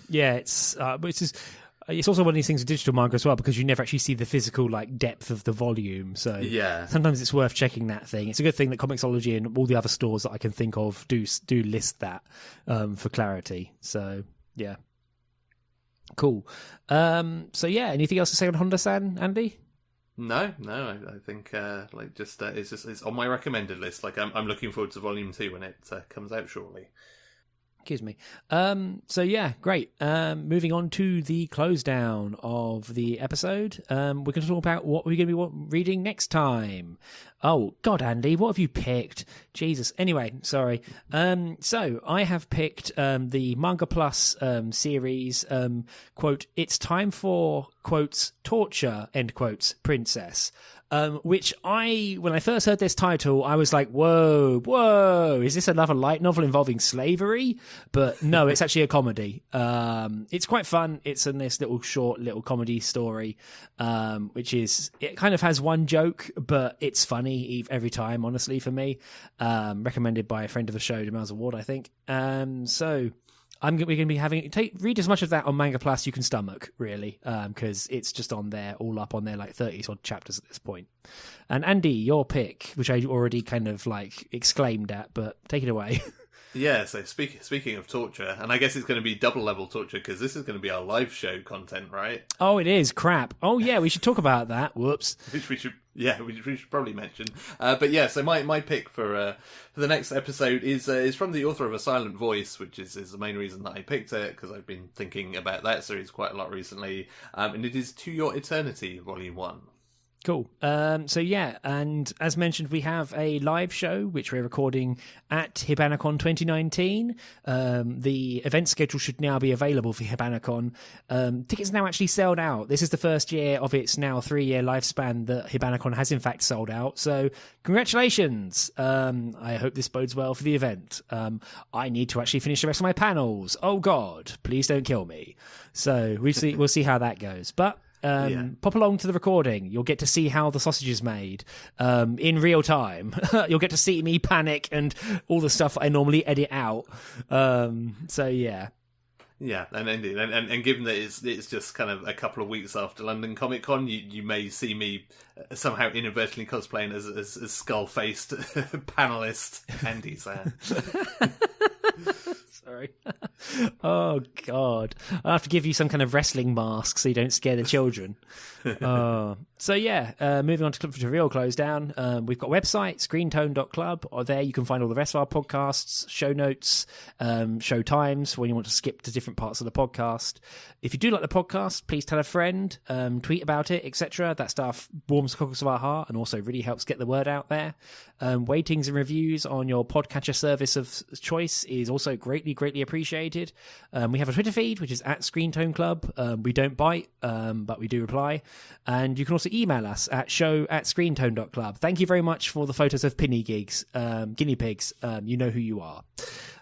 Yeah, it's also one of these things with digital manga as well, because you never actually see the physical like depth of the volume. So yeah, sometimes it's worth checking that thing. It's a good thing that Comixology and all the other stores that I can think of do list that for clarity. So yeah, cool. So yeah, anything else to say on Honda-San, Andy? No, I think it's on my recommended list. Like I'm looking forward to Volume 2 when it comes out shortly. Excuse me. So yeah, great. Moving on to the close down of the episode. We're going to talk about what we're going to be reading next time. Oh God, Andy, what have you picked? Jesus. Anyway, sorry. So I have picked the Manga Plus series. Quote: "It's time for quotes torture." End quotes. Princess. Which when I first heard this title, I was like, whoa, is this another light novel involving slavery? But no, it's actually a comedy. It's quite fun. It's in this short comedy story, it kind of has one joke, but it's funny every time, honestly, for me. Recommended by a friend of the show, Demels Award, I think. So we're going to be read as much of that on Manga Plus you can stomach, really, because it's just on there, all up on there, like 30 odd chapters at this point. And Andy, your pick, which I already kind of like exclaimed at, but take it away. Yeah, so speaking of torture, and I guess it's going to be double level torture because this is going to be our live show content, right? Oh, it is. Crap. Oh, yeah, we should talk about that. Whoops. Which we should probably mention. But yeah, so my pick for the next episode is from the author of A Silent Voice, which is the main reason that I picked it, because I've been thinking about that series quite a lot recently. And it is To Your Eternity, Volume 1. Cool. So yeah, and as mentioned, we have a live show which we're recording at Hibanacon 2019. The event schedule should now be available for Hibanacon. Tickets now actually sold out. This is the first year of its now 3-year lifespan that Hibanacon has in fact sold out. So congratulations. I hope this bodes well for the event. I need to actually finish the rest of my panels. Oh God, please don't kill me. So we'll see how that goes. But pop along to the recording. You'll get to see how the sausage is made in real time. You'll get to see me panic and all the stuff I normally edit out. So yeah. Yeah, and indeed, and given that it's just kind of a couple of weeks after London Comic Con, you may see me somehow inadvertently cosplaying as skull-faced panelist Andy-san. Sorry. Oh, God. I'll have to give you some kind of wrestling mask so you don't scare the children. So, yeah, moving on to real close down. We've got a website, Screentone.club. Or there you can find all the rest of our podcasts, show notes, show times when you want to skip to different parts of the podcast. If you do like the podcast, please tell a friend, tweet about it, etc. That stuff warms the cockles of our heart and also really helps get the word out there. Ratings and reviews on your podcatcher service of choice is also greatly appreciated. We have a Twitter feed, which is at Screentone Club. We don't bite, but we do reply. And you can also email us at show@screentone.club. Thank you very much for the photos of guinea pigs. You know who you are.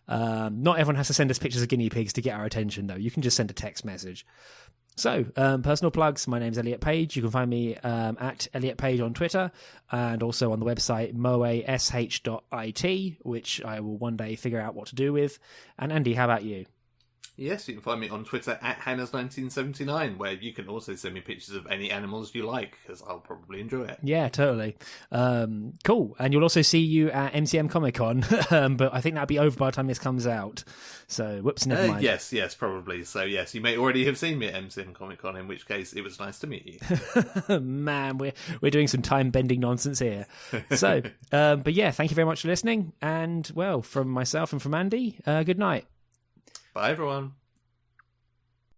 Not everyone has to send us pictures of guinea pigs to get our attention, though. You can just send a text message. So, personal plugs. My name's Elliot Page. You can find me at Elliot Page on Twitter and also on the website moesh.it, which I will one day figure out what to do with. And Andy, how about you? Yes, you can find me on Twitter at Hannah's1979, where you can also send me pictures of any animals you like, because I'll probably enjoy it. Yeah, totally. Cool. And you'll also see you at MCM Comic Con, but I think that'll be over by the time this comes out. So, whoops, never mind. Yes, probably. So, yes, you may already have seen me at MCM Comic Con, in which case it was nice to meet you. Man, we're doing some time-bending nonsense here. So, but yeah, thank you very much for listening. And, well, from myself and from Andy, good night. Bye, everyone.